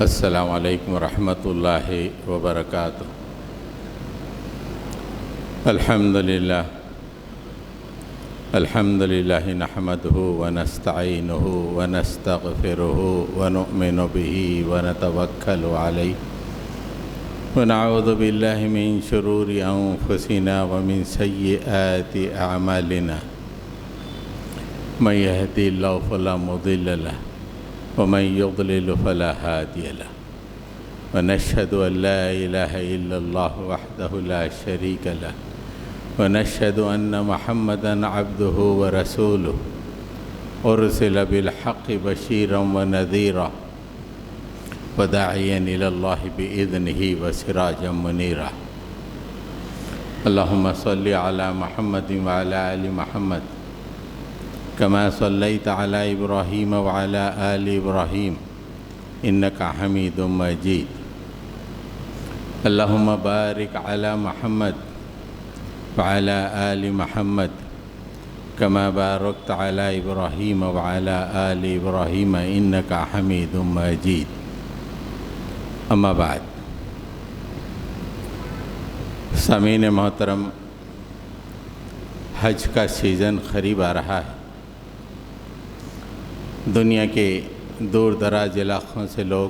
السلام علیکم ورحمۃ اللہ وبرکاتہ۔ الحمد للہ نحمدہ ونستعینہ ونستغفرہ ونؤمن بہ ونتوکل علیہ ونعوذ باللہ من شرور انفسنا ومن سیئات اعمالنا من یہدی اللہ فلا مضل لہ ومن يضلل فلا هادي له ونشهد أن لا إله إلا الله وحده لا شريك له ونشهد أن محمدًا عبده ورسوله أرسل بالحق بشيرا ونذيرا وداعيا إلى الله بإذنه وسراجا منيرا اللهم صل على محمد وعلى آل محمد كما صليت على إبراهيم وعلى آل إبراهيم إنك حميد مجيد اللهم بارك على محمد وعلى آل محمد كما باركت على إبراهيم وعلى آل إبراهيم إنك حميد مجيد أما بعد سامعین محترم، حج کا سیزن قریب آ رہا ہے۔ دنیا کے دور دراز علاقوں سے لوگ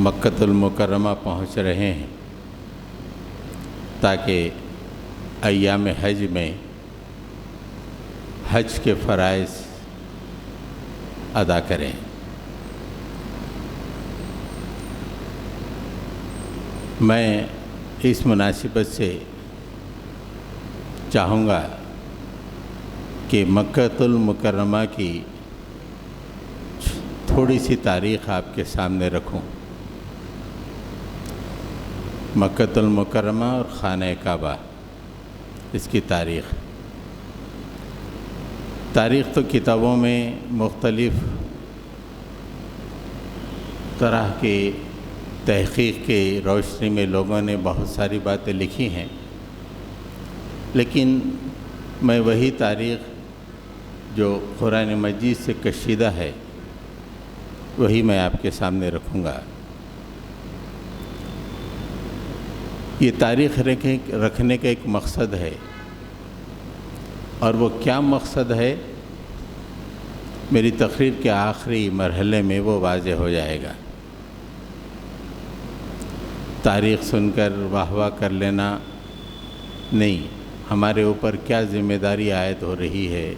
مکۃ المکرمہ پہنچ رہے ہیں تاکہ ایام حج میں حج کے فرائض ادا کریں۔ میں اس مناسبت سے چاہوں گا کہ مکۃ المکرمہ کی تھوڑی سی تاریخ آپ کے سامنے رکھوں۔ مکۃ المکرمہ اور خانہ کعبہ، اس کی تاریخ تو کتابوں میں مختلف طرح کے تحقیق کے روشنی میں لوگوں نے بہت ساری باتیں لکھی ہیں، لیکن میں وہی تاریخ جو قرآن مجید سے کشیدہ ہے وہی میں آپ کے سامنے رکھوں گا۔ یہ تاریخ رکھنے کا ایک مقصد ہے، اور وہ کیا مقصد ہے میری تقریر کے آخری مرحلے میں وہ واضح ہو جائے گا۔ تاریخ سن کر واہ واہ کر لینا نہیں، ہمارے اوپر کیا ذمہ داری عائد ہو رہی ہے،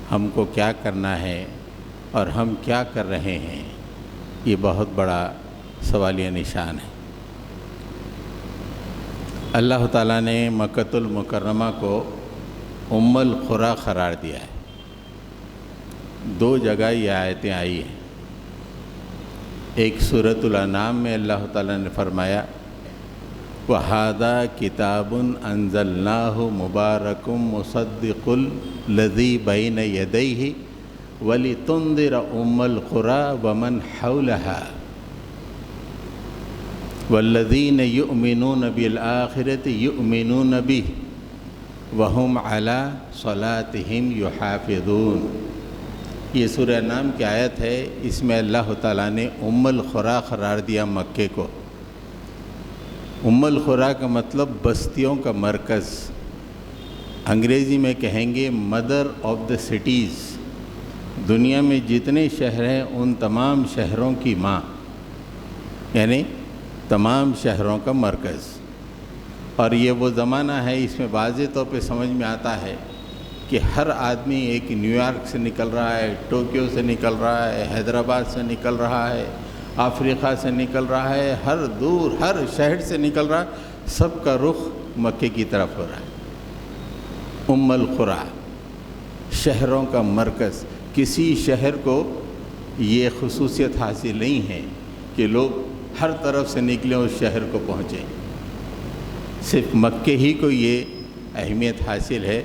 ہم کو کیا کرنا ہے اور ہم کیا کر رہے ہیں، یہ بہت بڑا سوالیہ نشان ہے۔ اللہ تعالیٰ نے مکۃ المکرمہ کو ام القریٰ قرار دیا ہے۔ دو جگہ یہ آیتیں آئی ہیں۔ ایک سورۃ الانعام میں اللہ تعالیٰ نے فرمایا وَهَذَا كِتَابٌ أَنزَلْنَاهُ مُبَارَكٌ مُصَدِّقُ الَّذِي بَيْنَ يَدَيْهِ وَلِتُنذِرَ أُمَّ الْقُرَىٰ وَمَنْ حَوْلَهَا وَالَّذِينَ يُؤْمِنُونَ بِالْآخِرَةِ يُؤْمِنُونَ بِهِ وَهُمْ عَلَىٰ صَلَاتِهِمْ يُحَافِظُونَ۔ یہ سورہ انعام کی آیت ہے، اس میں اللہ تعالیٰ نے ام القریٰ قرار دیا مکے کو۔ ام القریٰ کا مطلب بستیوں کا مرکز، انگریزی میں کہیں گے مدر آف دا سٹیز۔ دنیا میں جتنے شہر ہیں ان تمام شہروں کی ماں، یعنی تمام شہروں کا مرکز۔ اور یہ وہ زمانہ ہے، اس میں واضح طور پہ سمجھ میں آتا ہے کہ ہر آدمی ایک نیو یارک سے نکل رہا ہے، ٹوکیو سے نکل رہا ہے، حیدرآباد سے نکل رہا ہے، افریقہ سے نکل رہا ہے، ہر شہر سے نکل رہا ہے، سب کا رخ مکے کی طرف ہو رہا ہے۔ ام القریٰ، شہروں کا مرکز۔ کسی شہر کو یہ خصوصیت حاصل نہیں ہے کہ لوگ ہر طرف سے نکلیں اس شہر کو پہنچیں، صرف مکے ہی کو یہ اہمیت حاصل ہے۔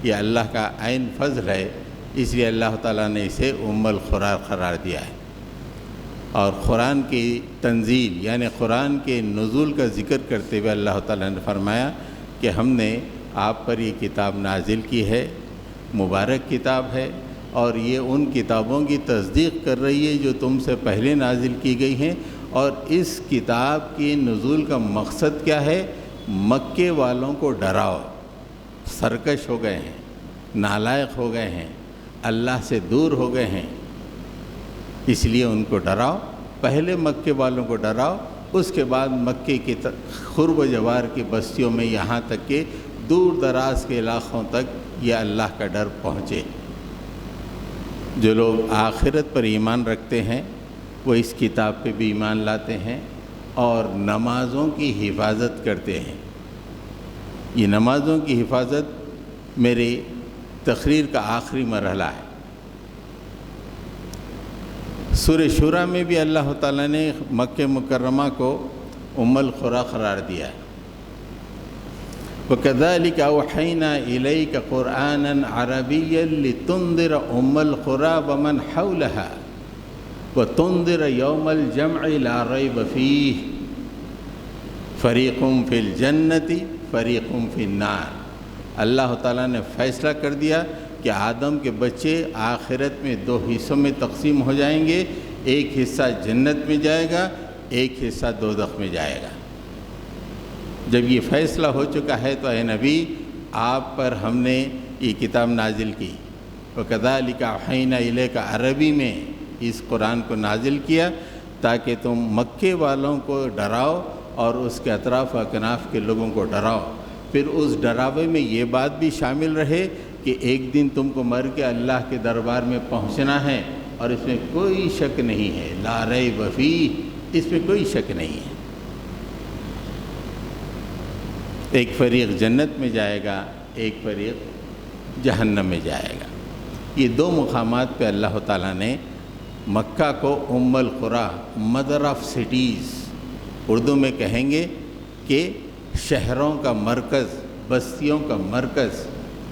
یہ اللہ کا عین فضل ہے، اس لیے اللہ تعالیٰ نے اسے ام القریٰ قرار دیا ہے۔ اور قرآن کی تنزیل یعنی قرآن کے نزول کا ذکر کرتے ہوئے اللہ تعالیٰ نے فرمایا کہ ہم نے آپ پر یہ کتاب نازل کی ہے، مبارک کتاب ہے اور یہ ان کتابوں کی تصدیق کر رہی ہے جو تم سے پہلے نازل کی گئی ہیں۔ اور اس کتاب کی نزول کا مقصد کیا ہے؟ مکے والوں کو ڈراؤ، سرکش ہو گئے ہیں، نالائق ہو گئے ہیں، اللہ سے دور ہو گئے ہیں، اس لیے ان کو ڈراؤ۔ پہلے مکے والوں کو ڈراؤ، اس کے بعد مکے کی قرب و جوار کی بستیوں میں یہاں تک کہ دور دراز کے علاقوں تک یہ اللہ کا ڈر پہنچے۔ جو لوگ آخرت پر ایمان رکھتے ہیں وہ اس کتاب پہ بھی ایمان لاتے ہیں اور نمازوں کی حفاظت کرتے ہیں۔ یہ نمازوں کی حفاظت میری تقریر کا آخری مرحلہ ہے۔ سورہ شورى میں بھی اللہ تعالیٰ نے مکہ مکرمہ کو ام القری قرار دیا ہے۔ وَكَذَلِكَ أَوْحَيْنَا إِلَيْكَ قُرْآنًا عَرَبِيًّا لِتُنذِرَ أُمَّ الْقُرَى وَمَنْ حَوْلَهَا وَتُنذِرَ يَوْمَ الْجَمْعِ لَا رَيْبَ فِيهِ فَرِيقٌ فِي الْجَنَّةِ فَرِيقٌ فِي النَّارِ۔ اللہ تعالیٰ نے فیصلہ کر دیا کہ آدم کے بچے آخرت میں دو حصوں میں تقسیم ہو جائیں گے، ایک حصہ جنت میں جائے گا، ایک حصہ دوزخ میں جائے گا۔ جب یہ فیصلہ ہو چکا ہے تو اے نبی آپ پر ہم نے یہ کتاب نازل کی۔ وَكَذَلِكَ أَوْحَيْنَا إِلَيْكَ عربی میں اس قرآن کو نازل کیا تاکہ تم مکے والوں کو ڈراؤ اور اس کے اطراف و اکناف کے لوگوں کو ڈراؤ۔ پھر اس ڈراوے میں یہ بات بھی شامل رہے کہ ایک دن تم کو مر کے اللہ کے دربار میں پہنچنا ہے، اور اس میں کوئی شک نہیں ہے، لا ریب فیہ، اس میں کوئی شک نہیں ہے۔ ایک فریق جنت میں جائے گا، ایک فریق جہنم میں جائے گا۔ یہ دو مقامات پہ اللہ تعالیٰ نے مکہ کو ام القری، مدر آف سٹیز، اردو میں کہیں گے کہ شہروں کا مرکز، بستیوں کا مرکز،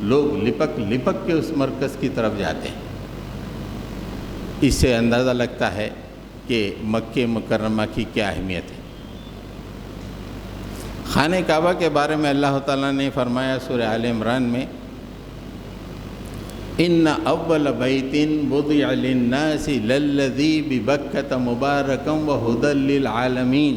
لوگ لپک لپک کے اس مرکز کی طرف جاتے ہیں۔ اس سے اندازہ لگتا ہے کہ مکہ مکرمہ کی کیا اہمیت ہے۔ خانہ کعبہ کے بارے میں اللہ تعالیٰ نے فرمایا سورہ آل عمران میں، ان اول بیت وضع للناس للذی ببکۃ مبارکا وہدی للعالمین۔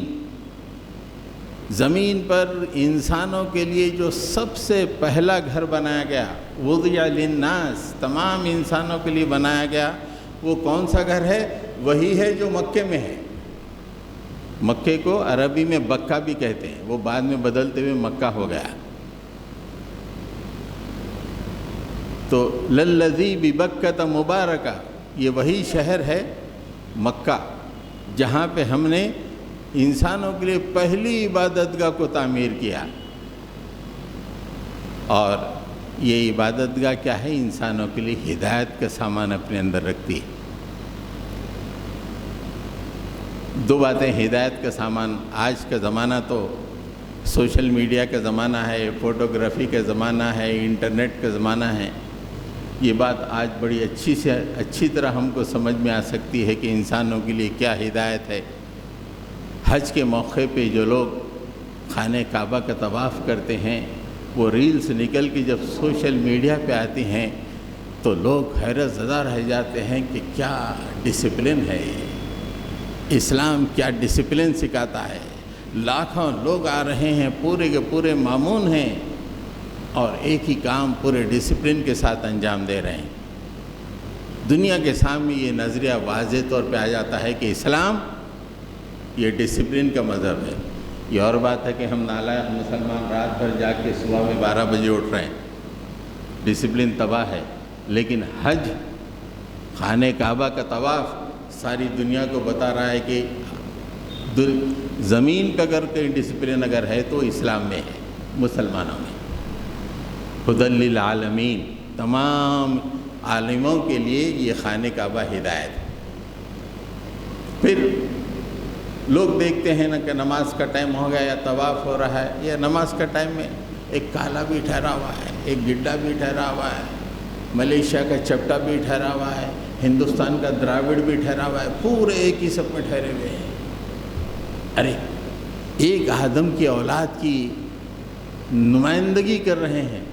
زمین پر انسانوں کے لیے جو سب سے پہلا گھر بنایا گیا، وضع للناس، تمام انسانوں کے لیے بنایا گیا، وہ کون سا گھر ہے؟ وہی ہے جو مکے میں ہے۔ مکے کو عربی میں بکہ بھی کہتے ہیں، وہ بعد میں بدلتے ہوئے مکہ ہو گیا۔ تو للذی ببکۃ مبارکہ، یہ وہی شہر ہے مکہ جہاں پہ ہم نے انسانوں کے لیے پہلی عبادت گاہ کو تعمیر کیا۔ اور یہ عبادت گاہ کیا ہے؟ انسانوں کے لیے ہدایت کا سامان اپنے اندر رکھتی ہے۔ دو باتیں، ہدایت کا سامان۔ آج کا زمانہ تو سوشل میڈیا کا زمانہ ہے، فوٹوگرافی کا زمانہ ہے، انٹرنیٹ کا زمانہ ہے۔ یہ بات آج بڑی اچھی طرح ہم کو سمجھ میں آ سکتی ہے کہ انسانوں کے لیے کیا ہدایت ہے۔ حج کے موقع پہ جو لوگ خانہ کعبہ کا طواف کرتے ہیں، وہ ریلز نکل کے جب سوشل میڈیا پہ آتی ہیں تو لوگ حیرت زدہ رہ جاتے ہیں کہ کیا ڈسپلن ہے، اسلام کیا ڈسپلن سکھاتا ہے۔ لاکھوں لوگ آ رہے ہیں، پورے کے پورے مامون ہیں، اور ایک ہی کام پورے ڈسپلن کے ساتھ انجام دے رہے ہیں۔ دنیا کے سامنے یہ نظریہ واضح طور پہ آ جاتا ہے کہ اسلام یہ ڈسپلن کا مذہب ہے۔ یہ اور بات ہے کہ ہم نالائق مسلمان رات بھر جاگ کے صبح میں 12 بجے اٹھ رہے ہیں، ڈسپلن تباہ ہے۔ لیکن حج، خانہ کعبہ کا طواف ساری دنیا کو بتا رہا ہے کہ زمین پہ اگر کوئی ڈسپلن اگر ہے تو اسلام میں ہے، مسلمانوں میں۔ ہدی للعالمین، تمام عالموں کے لیے یہ خانہ کعبہ ہدایت ہے۔ پھر لوگ دیکھتے ہیں نا کہ نماز کا ٹائم ہو گیا یا طواف ہو رہا ہے، یا نماز کا ٹائم میں ایک کالا بھی ٹھہرا ہوا ہے، ایک گڈا بھی ٹھہرا ہوا ہے، ملیشیا کا چپٹا بھی ٹھہرا ہوا ہے، ہندوستان کا دراوڑ بھی ٹھہرا ہوا ہے، پورے ایک ہی سب میں ٹھہرے ہوئے ہیں۔ ارے ایک آدم کی اولاد کی نمائندگی کر رہے ہیں،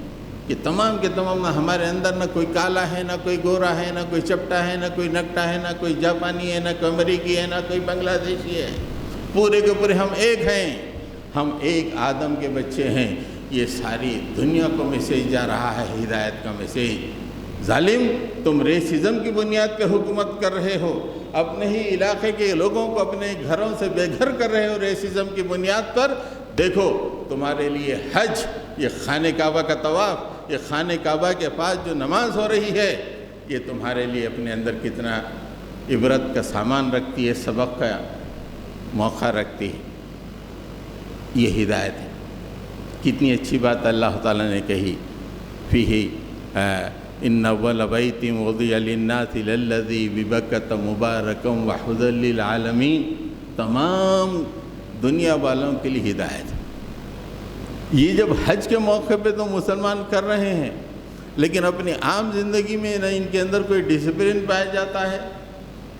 کہ تمام کے تمام ہمارے اندر نہ کوئی کالا ہے، نہ کوئی گورا ہے، نہ کوئی چپٹا ہے، نہ کوئی نکٹا ہے، نہ کوئی جاپانی ہے، نہ کوئی امریکی ہے، نہ کوئی بنگلہ دیشی ہے، پورے کے پورے ہم ایک ہیں، ہم ایک آدم کے بچے ہیں۔ یہ ساری دنیا کو میسیج جا رہا ہے، ہدایت کا میسیج۔ ظالم، تم ریسزم کی بنیاد پر حکومت کر رہے ہو، اپنے ہی علاقے کے لوگوں کو اپنے گھروں سے بے گھر کر رہے ہو ریسزم کی بنیاد پر۔ دیکھو تمہارے لیے حج، یہ خانہ کعبہ کا طواف، یہ خانہ کعبہ کے پاس جو نماز ہو رہی ہے، یہ تمہارے لیے اپنے اندر کتنا عبرت کا سامان رکھتی ہے، سبق کا موقع رکھتی ہے۔ یہ ہدایت ہے۔ کتنی اچھی بات اللہ تعالیٰ نے کہی، فیہ ان اول بیت وضع للناس للذی ببکۃ مبارکا وہدی للعالمین، تمام دنیا والوں کے لیے ہدایت ہے۔ یہ جب حج کے موقع پہ تو مسلمان کر رہے ہیں، لیکن اپنی عام زندگی میں نہ ان کے اندر کوئی ڈسپلن پایا جاتا ہے۔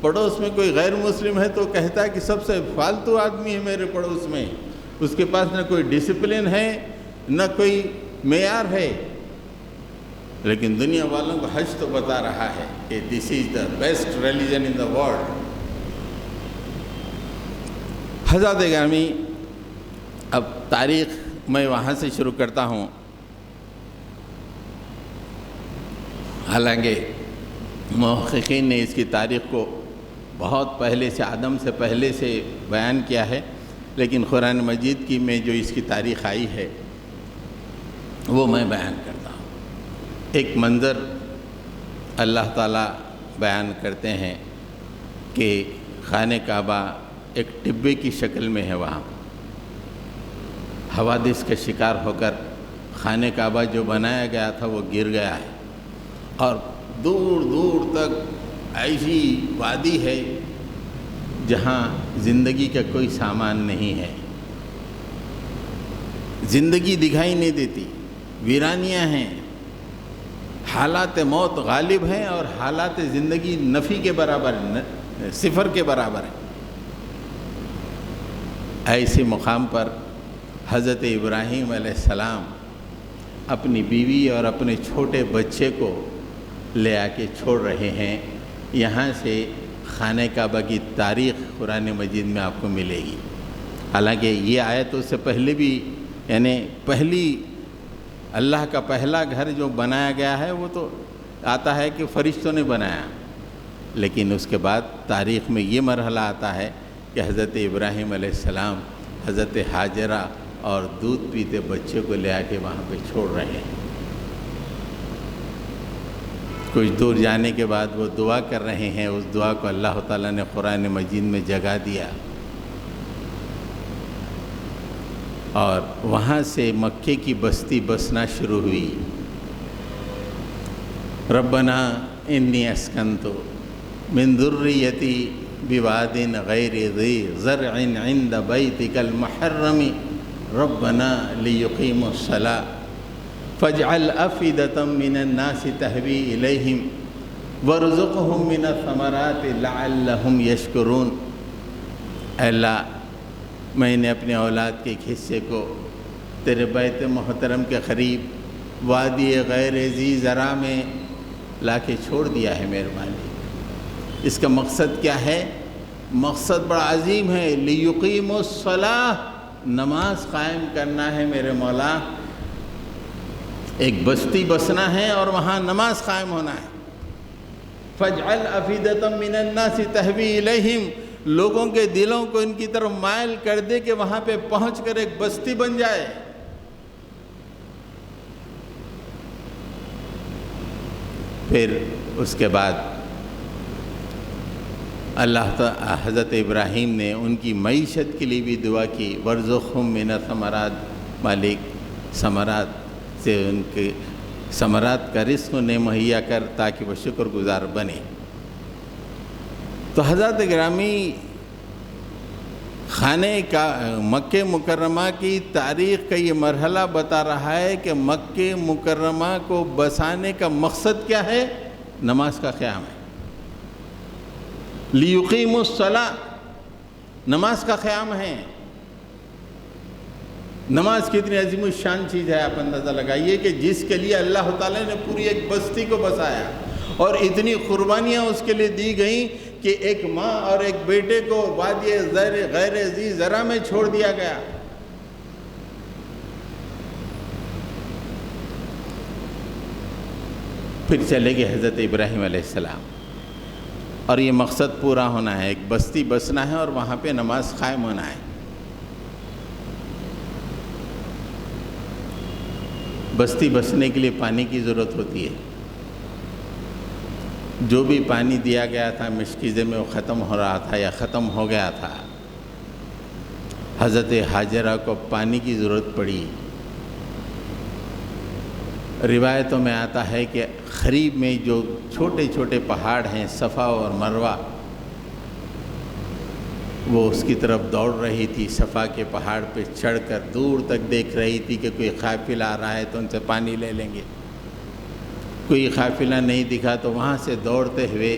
پڑوس میں کوئی غیر مسلم ہے تو کہتا ہے کہ سب سے فالتو آدمی ہے میرے پڑوس میں، اس کے پاس نہ کوئی ڈسپلن ہے، نہ کوئی معیار ہے۔ لیکن دنیا والوں کو حج تو بتا رہا ہے کہ this is the best religion in the world. حضرات گرامی، اب تاریخ میں وہاں سے شروع کرتا ہوں۔ حالانکہ محققین نے اس کی تاریخ کو بہت پہلے سے، آدم سے پہلے سے بیان کیا ہے، لیکن قرآن مجید کی میں جو اس کی تاریخ آئی ہے وہ میں بیان کرتا ہوں۔ ایک منظر اللہ تعالیٰ بیان کرتے ہیں کہ خانہ کعبہ ایک ٹبے کی شکل میں ہے، وہاں حوادث کا شکار ہو کر خانہ کعبہ جو بنایا گیا تھا وہ گر گیا ہے، اور دور دور تک ایسی وادی ہے جہاں زندگی کا کوئی سامان نہیں ہے، زندگی دکھائی نہیں دیتی، ویرانیاں ہیں، حالات موت غالب ہیں اور حالات زندگی نفی کے برابر ہیں، صفر کے برابر ہیں۔ ایسے مقام پر حضرت ابراہیم علیہ السلام اپنی بیوی اور اپنے چھوٹے بچے کو لے آ کے چھوڑ رہے ہیں۔ یہاں سے خانہ کعبہ کی تاریخ قرآن مجید میں آپ کو ملے گی۔ حالانکہ یہ آیت اس سے پہلے بھی، یعنی پہلی اللہ کا پہلا گھر جو بنایا گیا ہے وہ تو آتا ہے کہ فرشتوں نے بنایا، لیکن اس کے بعد تاریخ میں یہ مرحلہ آتا ہے کہ حضرت ابراہیم علیہ السلام حضرت حاجرہ اور دودھ پیتے بچے کو لے آ کے وہاں پہ چھوڑ رہے ہیں۔ کچھ دور جانے کے بعد وہ دعا کر رہے ہیں، اس دعا کو اللہ تعالیٰ نے قرآن مجید میں جگہ دیا، اور وہاں سے مکے کی بستی بسنا شروع ہوئی۔ ربنا انی اسکنتو من ذریتی بواد غیر ذی زرع عند بیتک المحرم ربنا لیقیموا الصلاۃ فاجعل افئدۃ من الناس تہوی الیہم وارزقہم من الثمرات لعلہم یشکرون۔ اے اللہ، میں نے اپنے اولاد کے ایک حصے کو تیرے بیت محترم کے قریب وادی غیر ذی زرع میں لا کے چھوڑ دیا ہے، مہربانی۔ اس کا مقصد کیا ہے؟ مقصد بڑا عظیم ہے، لیقیموا الصلاۃ، نماز قائم کرنا ہے میرے مولا۔ ایک بستی بسنا ہے اور وہاں نماز قائم ہونا ہے۔ فاجعل افئدۃ من الناس تہوی الیہم، لوگوں کے دلوں کو ان کی طرف مائل کر دے کہ وہاں پہ پہنچ کر ایک بستی بن جائے۔ پھر اس کے بعد اللہ تعالی حضرت ابراہیم نے ان کی معیشت کے لیے بھی دعا کی، وارزقہم من الثمرات، مالک ثمرات سے ان کے ثمرات کا رزق انہیں مہیا کر تاکہ وہ شکر گزار بنے۔ تو حضرت گرامی، خانہ کا مکہ مکرمہ کی تاریخ کا یہ مرحلہ بتا رہا ہے کہ مکہ مکرمہ کو بسانے کا مقصد کیا ہے؟ نماز کا قیام ہے۔ لیقیموا الصلاۃ، نماز کا قیام ہے۔ نماز کتنی عظیم الشان چیز ہے، آپ اندازہ لگائیے کہ جس کے لیے اللہ تعالیٰ نے پوری ایک بستی کو بسایا اور اتنی قربانیاں اس کے لیے دی گئیں کہ ایک ماں اور ایک بیٹے کو وادی غیر ذی زرع میں چھوڑ دیا گیا۔ پھر چلے گئے حضرت ابراہیم علیہ السلام، اور یہ مقصد پورا ہونا ہے، ایک بستی بسنا ہے اور وہاں پہ نماز قائم ہونا ہے۔ بستی بسنے کے لیے پانی کی ضرورت ہوتی ہے۔ جو بھی پانی دیا گیا تھا مشکیزے میں وہ ختم ہو رہا تھا یا ختم ہو گیا تھا۔ حضرت حاجرہ کو پانی کی ضرورت پڑی۔ روایتوں میں آتا ہے کہ قریب میں جو چھوٹے چھوٹے پہاڑ ہیں صفا اور مروہ، وہ اس کی طرف دوڑ رہی تھی، صفا کے پہاڑ پہ چڑھ کر دور تک دیکھ رہی تھی کہ کوئی قافلہ آ رہا ہے تو ان سے پانی لے لیں گے۔ کوئی قافلہ نہیں دکھا تو وہاں سے دوڑتے ہوئے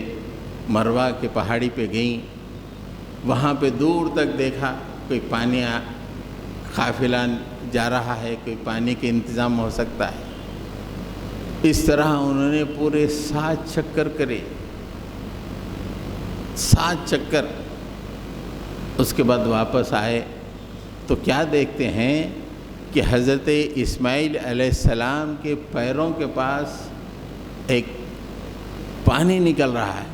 مروہ کے پہاڑی پہ گئیں، وہاں پہ دور تک دیکھا کوئی پانی قافلہ جا رہا ہے، کوئی پانی کے انتظام ہو سکتا ہے۔ اس طرح انہوں نے پورے 7 چکر کرے، 7 چکر۔ اس کے بعد واپس آئے تو کیا دیکھتے ہیں کہ حضرت اسماعیل علیہ السلام کے پیروں کے پاس ایک پانی نکل رہا ہے،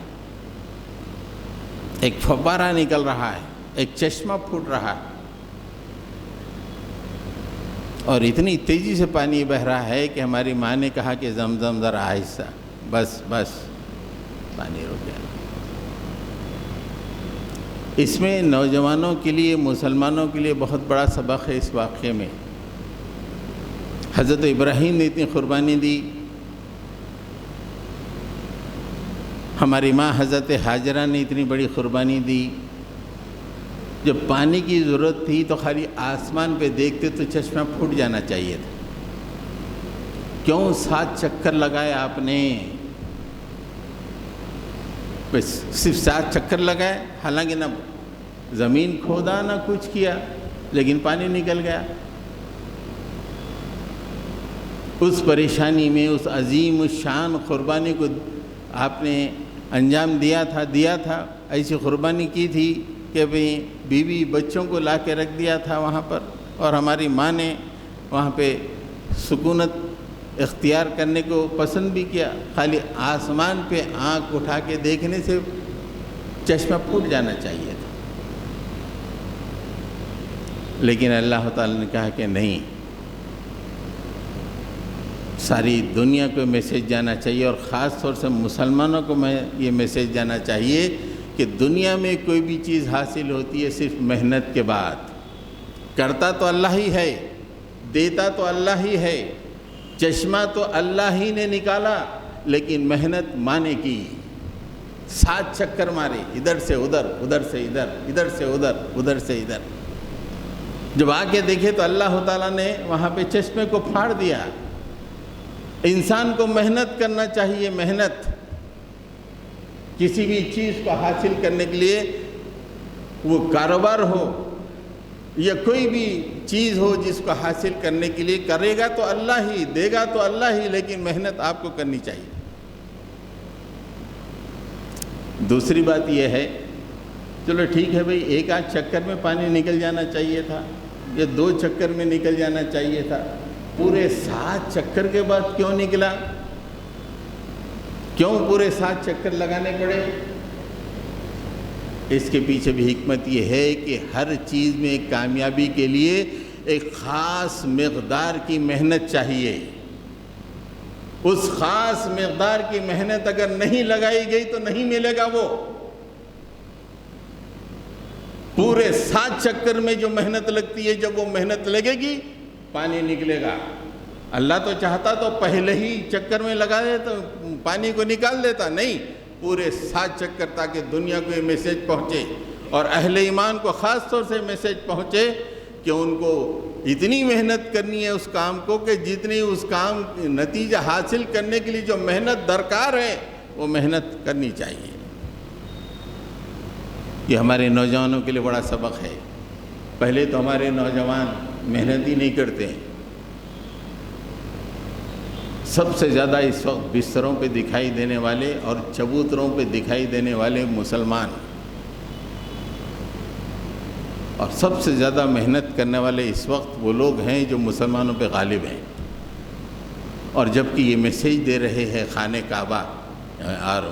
ایک فوارہ نکل رہا ہے، ایک چشمہ پھوٹ رہا ہے، اور اتنی تیزی سے پانی بہہ رہا ہے کہ ہماری ماں نے کہا کہ زمزم ذرا آہستہ، بس پانی رک گیا۔ اس میں نوجوانوں کے لیے، مسلمانوں کے لیے بہت بڑا سبق ہے اس واقعے میں۔ حضرت ابراہیم نے اتنی قربانی دی، ہماری ماں حضرت حاجرہ نے اتنی بڑی قربانی دی۔ جب پانی کی ضرورت تھی تو خالی آسمان پہ دیکھتے تو چشمہ پھوٹ جانا چاہیے تھا، کیوں 7 چکر لگائے آپ نے؟ بس صرف 7 چکر لگائے، حالانکہ نہ زمین کھودا نہ کچھ کیا، لیکن پانی نکل گیا۔ اس پریشانی میں اس عظیم الشان قربانی کو آپ نے انجام دیا تھا، ایسی قربانی کی تھی کہ بیوی بچوں کو لا کے رکھ دیا تھا وہاں پر، اور ہماری ماں نے وہاں پہ سکونت اختیار کرنے کو پسند بھی کیا۔ خالی آسمان پہ آنکھ اٹھا کے دیکھنے سے چشمہ پھوٹ جانا چاہیے تھا، لیکن اللہ تعالیٰ نے کہا کہ نہیں، ساری دنیا کو میسیج جانا چاہیے، اور خاص طور سے مسلمانوں کو یہ میسیج جانا چاہیے کہ دنیا میں کوئی بھی چیز حاصل ہوتی ہے صرف محنت کے بعد۔ کرتا تو اللہ ہی ہے، دیتا تو اللہ ہی ہے، چشمہ تو اللہ ہی نے نکالا، لیکن محنت ماں نے کی۔ 7 چکر مارے، ادھر سے ادھر، ادھر سے ادھر، ادھر سے ادھر، ادھر سے ادھر۔ جب آ کے دیکھے تو اللہ تعالیٰ نے وہاں پہ چشمے کو پھاڑ دیا۔ انسان کو محنت کرنا چاہیے، محنت کسی بھی چیز کو حاصل کرنے کے لیے، وہ کاروبار ہو یا کوئی بھی چیز ہو جس کو حاصل کرنے کے لیے، کرے گا تو اللہ ہی، دے گا تو اللہ ہی، لیکن محنت آپ کو کرنی چاہیے۔ دوسری بات یہ ہے، چلو ٹھیک ہے بھئی، 1 چکر میں پانی نکل جانا چاہیے تھا یا 2 چکر میں نکل جانا چاہیے تھا، پورے 7 چکر کے بعد کیوں نکلا؟ کیوں پورے 7 چکر لگانے پڑے؟ اس کے پیچھے بھی حکمت یہ ہے کہ ہر چیز میں کامیابی کے لیے ایک خاص مقدار کی محنت چاہیے۔ اس خاص مقدار کی محنت اگر نہیں لگائی گئی تو نہیں ملے گا۔ وہ پورے 7 چکر میں جو محنت لگتی ہے، جب وہ محنت لگے گی پانی نکلے گا۔ اللہ تو چاہتا تو پہلے ہی چکر میں لگا دیتا، پانی کو نکال دیتا، نہیں، پورے 7 چکر، تاکہ دنیا کو یہ میسیج پہنچے اور اہل ایمان کو خاص طور سے میسیج پہنچے کہ ان کو اتنی محنت کرنی ہے اس کام کو کہ جتنی اس کام نتیجہ حاصل کرنے کے لیے جو محنت درکار ہے وہ محنت کرنی چاہیے۔ یہ ہمارے نوجوانوں کے لیے بڑا سبق ہے۔ پہلے تو ہمارے نوجوان محنت ہی نہیں کرتے ہیں۔ سب سے زیادہ اس وقت بستروں پہ دکھائی دینے والے اور چبوتروں پہ دکھائی دینے والے مسلمان، اور سب سے زیادہ محنت کرنے والے اس وقت وہ لوگ ہیں جو مسلمانوں پہ غالب ہیں، اور جبکہ یہ میسیج دے رہے ہیں خانہ کعبہ اور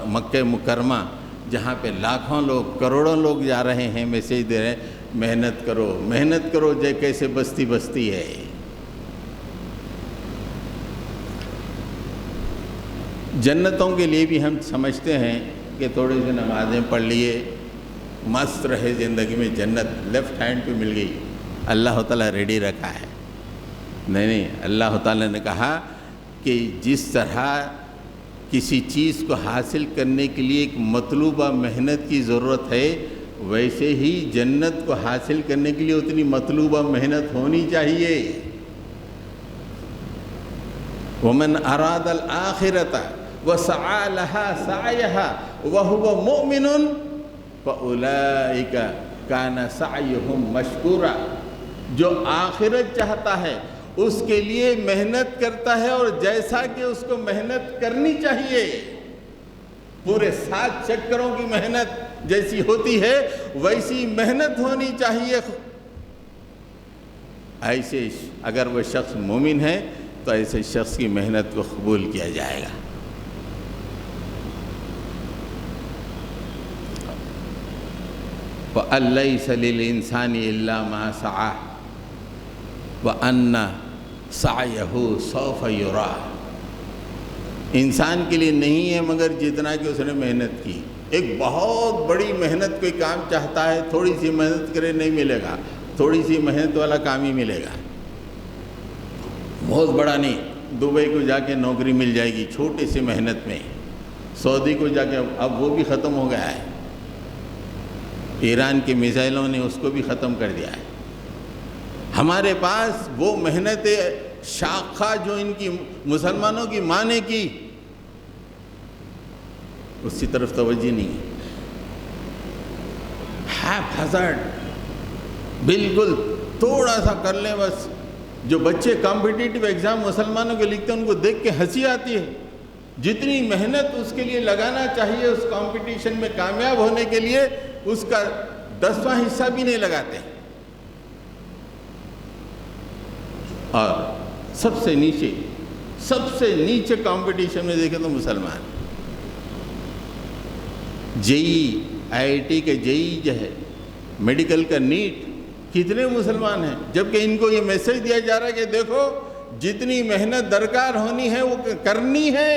مکہ مکرمہ جہاں پہ لاکھوں لوگ کروڑوں لوگ جا رہے ہیں، میسیج دے رہے ہیں محنت کرو محنت کرو، کیسے بستی بستی ہے۔ جنتوں کے لیے بھی ہم سمجھتے ہیں کہ تھوڑی سی نمازیں پڑھ لیے مست رہے زندگی میں، جنت لیفٹ ہینڈ پہ مل گئی۔ اللہ تعالیٰ ریڈی رکھا ہے، نہیں، اللہ تعالیٰ نے کہا کہ جس طرح کسی چیز کو حاصل کرنے کے لیے ایک مطلوبہ محنت کی ضرورت ہے، ویسے ہی جنت کو حاصل کرنے کے لیے اتنی مطلوبہ محنت ہونی چاہیے۔ وَمَنْ أَرَادَ الْآخِرَةَ وَسَعَى لَهَا سَعْيَهَا وَهُوَ مُؤْمِنٌ فَأُولَئِكَ كَانَ سَعْيُهُمْ مَشْكُورًا، جو آخرت چاہتا ہے اس کے لیے محنت کرتا ہے، اور جیسا کہ اس کو محنت کرنی چاہیے، پورے 7 چکروں کی محنت جیسی ہوتی ہے ویسی محنت ہونی چاہیے۔ ایسے اگر وہ شخص مومن ہے تو ایسے شخص کی محنت کو قبول کیا جائے گا۔ وَأَن لَّيْسَ لِلْإِنسَانِ إِلَّا مَا سَعَىٰ وَأَنَّ سَعْيَهُ سَوْفَ يُرَىٰ، انسان کے لیے نہیں ہے مگر جتنا کہ اس نے محنت کی۔ ایک بہت بڑی محنت کوئی کام چاہتا ہے، تھوڑی سی محنت کرے نہیں ملے گا، تھوڑی سی محنت والا کام ہی ملے گا، بہت بڑا نہیں۔ دبئی کو جا کے نوکری مل جائے گی چھوٹی سی محنت میں، سعودی کو جا کے اب وہ بھی ختم ہو گیا ہے، ایران کے میزائلوں نے اس کو بھی ختم کر دیا ہے۔ ہمارے پاس وہ محنت شاخہ جو ان کی مسلمانوں کی ماں نے کی، اس کی طرف توجہ نہیں ہے۔ ہیپ ہزارڈ، بالکل تھوڑا سا کر لیں بس۔ جو بچے کمپٹیٹیو ایگزام مسلمانوں کے لکھتے ہیں ان کو دیکھ کے ہنسی آتی ہے، جتنی محنت اس کے لیے لگانا چاہیے اس کمپٹیشن میں کامیاب ہونے کے لیے، اس کا 10واں حصہ بھی نہیں لگاتے۔ اور سب سے نیچے کمپٹیشن میں دیکھیں تو مسلمان، جئی آئی ٹی کے جئی جو ہے، میڈیکل کا نیٹ، کتنے مسلمان ہیں، جبکہ ان کو یہ میسیج دیا جا رہا ہے کہ دیکھو جتنی محنت درکار ہونی ہے وہ کرنی ہے۔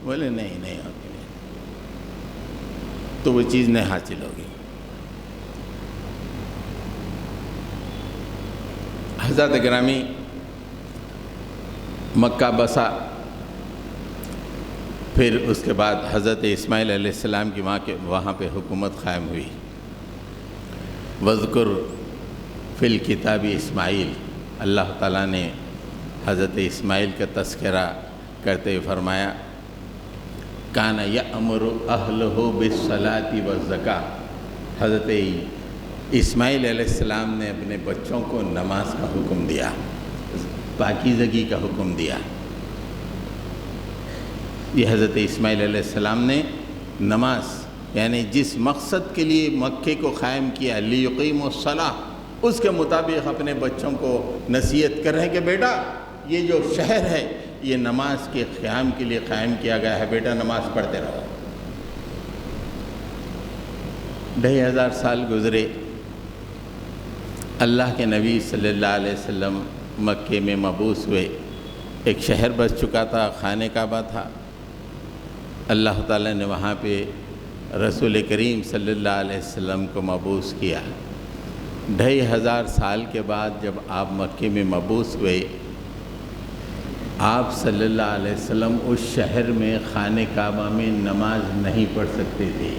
بولے نہیں ہوتی، تو وہ چیز نہیں حاصل ہوگی۔ حضرت گرامی، مکہ بسا، پھر اس کے بعد حضرت اسماعیل علیہ السلام کی ماں کے وہاں پہ حکومت قائم ہوئی۔ وذکر فی الکتاب اسماعیل، اللہ تعالیٰ نے حضرت اسماعیل کا تذکرہ کرتے ہوئے فرمایا کان یأمر اہلہ بالصلاۃ والزکاۃ، حضرت اسماعیل علیہ السلام نے اپنے بچوں کو نماز کا حکم دیا، پاکیزگی کا حکم دیا۔ یہ حضرت اسماعیل علیہ السلام نے نماز، یعنی جس مقصد کے لیے مکے کو قائم کیا، لیقیموا الصلاۃ، اس کے مطابق اپنے بچوں کو نصیحت کر رہے ہیں کہ بیٹا یہ جو شہر ہے یہ نماز کے قیام کے لیے قائم کیا گیا ہے، بیٹا نماز پڑھتے رہو۔ 2500 سال گزرے، اللہ کے نبی صلی اللہ علیہ وسلم مکے میں مبعوث ہوئے، ایک شہر بس چکا تھا، خانہ کعبہ تھا، اللہ تعالیٰ نے وہاں پہ رسول کریم صلی اللہ علیہ وسلم کو مبعوث کیا۔ 2500 سال کے بعد جب آپ مکے میں مبعوث ہوئے، آپ صلی اللہ علیہ وسلم اس شہر میں خانہ کعبہ میں نماز نہیں پڑھ سکتے تھے۔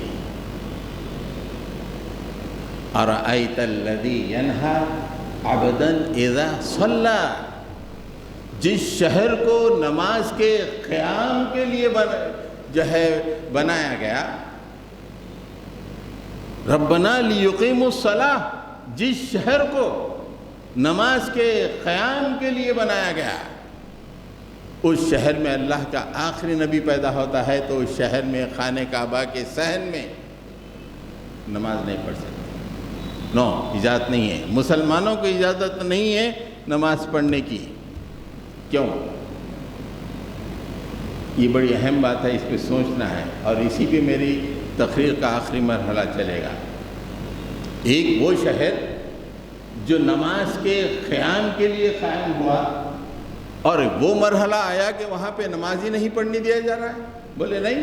اَرَأَيْتَ الَّذِي يَنْهَى عَبْدًا إِذَا صَلَّى، جس شہر کو نماز کے قیام کے لیے بنایا گیا، ربنا لیقیموا الصلاۃ، جس شہر کو نماز کے قیام کے لیے بنایا گیا۔ اس شہر میں اللہ کا آخری نبی پیدا ہوتا ہے تو اس شہر میں خانہ کعبہ کے صحن میں نماز نہیں پڑھ سکتے، نو، اجازت نہیں ہے، مسلمانوں کو اجازت نہیں ہے نماز پڑھنے کی۔ کیوں؟ یہ بڑی اہم بات ہے، اس پہ سوچنا ہے، اور اسی پہ میری تقریر کا آخری مرحلہ چلے گا۔ ایک وہ شہر جو نماز کے قیام کے لیے قائم ہوا، اور وہ مرحلہ آیا کہ وہاں پہ نماز ہی نہیں پڑھنے دیا جا رہا ہے۔ بولے نہیں،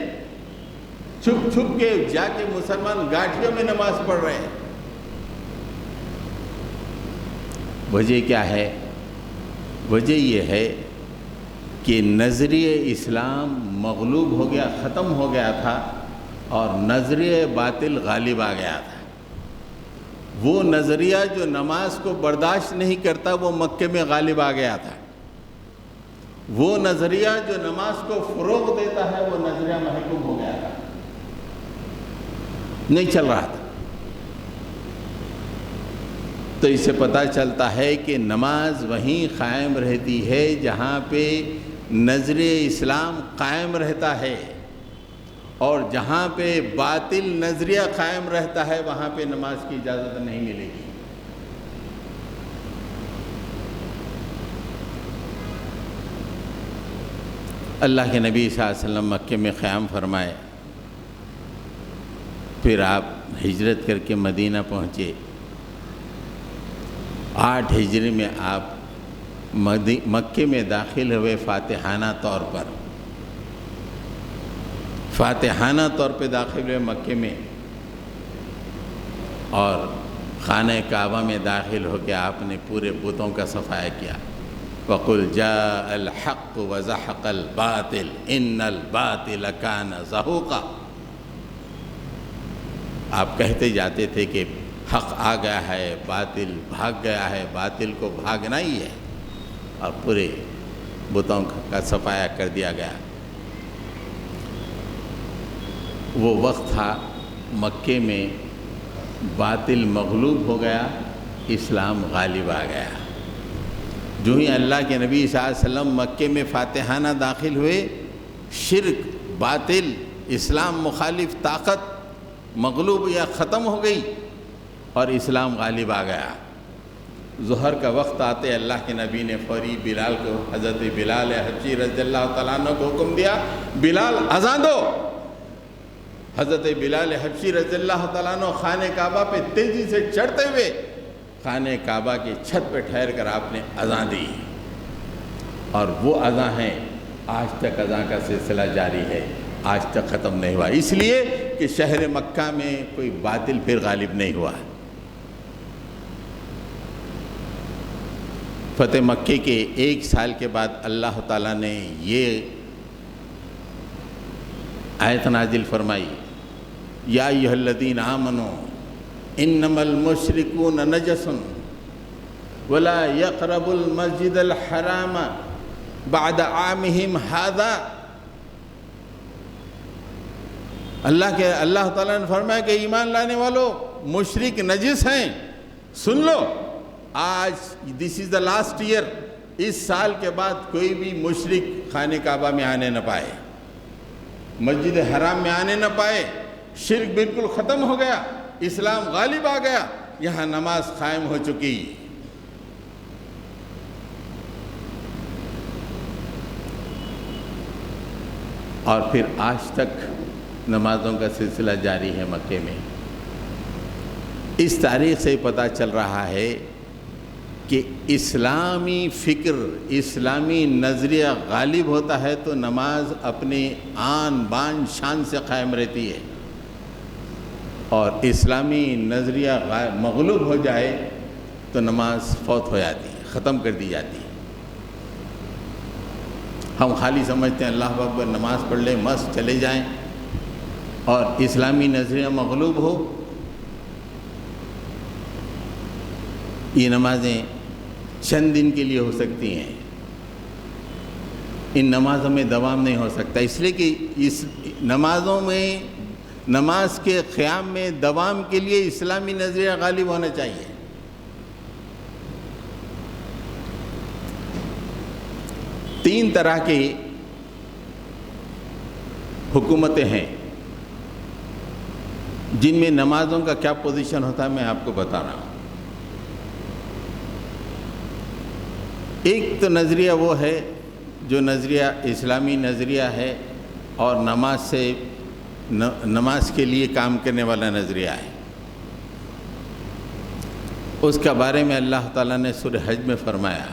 چھپ چھپ کے جا کے مسلمان گاٹھیوں میں نماز پڑھ رہے ہیں۔ وجہ کیا ہے؟ وجہ یہ ہے کہ نظریہ اسلام مغلوب ہو گیا، ختم ہو گیا تھا، اور نظریہ باطل غالب آ گیا تھا۔ وہ نظریہ جو نماز کو برداشت نہیں کرتا وہ مکے میں غالب آ گیا تھا۔ وہ نظریہ جو نماز کو فروغ دیتا ہے وہ نظریہ محکوم ہو گیا تھا، نہیں چل رہا تھا۔ تو اس سے پتہ چلتا ہے کہ نماز وہیں قائم رہتی ہے جہاں پہ نظریہ اسلام قائم رہتا ہے، اور جہاں پہ باطل نظریہ قائم رہتا ہے وہاں پہ نماز کی اجازت نہیں ملے گی۔ اللہ کے نبی صلی اللہ علیہ وسلم مکے میں قیام فرمائے، پھر آپ ہجرت کر کے مدینہ پہنچے۔ 8 ہجری میں آپ مکے میں داخل ہوئے فاتحانہ طور پر، فاتحانہ طور پہ داخل ہوئے مکے میں، اور خانہ کعبہ میں داخل ہو کے آپ نے پورے بتوں کا صفایا کیا۔ وَقُلْ جَاءَ الْحَقُّ وَزَحَقَ الْبَاطِلُ إِنَّ الْبَاطِلَ كَانَ زَهُوقًا۔ آپ کہتے جاتے تھے کہ حق آ گیا ہے، باطل بھاگ گیا ہے، باطل کو بھاگنا ہی ہے، اور پورے بتوں کا صفایا کر دیا گیا۔ وہ وقت تھا مکے میں باطل مغلوب ہو گیا، اسلام غالب آ گیا۔ جو ہی اللہ کے نبی صلی اللہ علیہ وسلم مکے میں فاتحانہ داخل ہوئے، شرک، باطل، اسلام مخالف طاقت مغلوب یا ختم ہو گئی، اور اسلام غالب آ گیا۔ ظہر کا وقت آتے اللہ کے نبی نے فوری بلال کو، حضرت بلال حبشی رضی اللہ تعالیٰ عنہ کو حکم دیا، بلال اذان دو۔ حضرت بلال حبشی رضی اللہ تعالیٰ عنہ خانہ کعبہ پہ تیزی سے چڑھتے ہوئے خانہ کعبہ کی چھت پہ ٹھہر کر آپ نے اذان دی، اور وہ اذان ہے، آج تک اذان کا سلسلہ جاری ہے، آج تک ختم نہیں ہوا، اس لیے کہ شہر مکہ میں کوئی باطل پھر غالب نہیں ہوا۔ فتح مکے کے 1 سال کے بعد اللہ تعالیٰ نے یہ آیت نازل فرمائی، یا ایھا الذین آمنوا انما المشرکون نجس ولا یقربوا المسجد الحرام بعد عامہم ھذا۔ اللہ تعالیٰ نے فرمایا کہ ایمان لانے والوں، مشرک نجس ہیں، سن لو، آج دس از دا لاسٹ ایئر، اس سال کے بعد کوئی بھی مشرک خانہ کعبہ میں آنے نہ پائے، مسجد حرام میں آنے نہ پائے۔ شرک بالکل ختم ہو گیا، اسلام غالب آ گیا، یہاں نماز قائم ہو چکی۔ اور پھر آج تک نمازوں کا سلسلہ جاری ہے مکے میں۔ اس تاریخ سے پتہ چل رہا ہے کہ اسلامی فکر، اسلامی نظریہ غالب ہوتا ہے تو نماز اپنے آن بان شان سے قائم رہتی ہے، اور اسلامی نظریہ مغلوب ہو جائے تو نماز فوت ہو جاتی ہے، ختم کر دی جاتی ہے۔ ہم خالی سمجھتے ہیں اللہ اکبر، نماز پڑھ لیں، مست چلے جائیں، اور اسلامی نظریہ مغلوب ہو۔ یہ نمازیں چند دن کے لیے ہو سکتی ہیں، ان نمازوں میں دوام نہیں ہو سکتا، اس لیے کہ اس نمازوں میں، نماز کے قیام میں دوام کے لیے اسلامی نظریہ غالب ہونا چاہیے۔ 3 طرح کی حکومتیں ہیں جن میں نمازوں کا کیا پوزیشن ہوتا ہے میں آپ کو بتا رہا ہوں۔ ایک تو نظریہ وہ ہے جو نظریہ اسلامی نظریہ ہے اور نماز کے لیے کام کرنے والا نظریہ ہے۔ اس کے بارے میں اللہ تعالیٰ نے سورہ حج میں فرمایا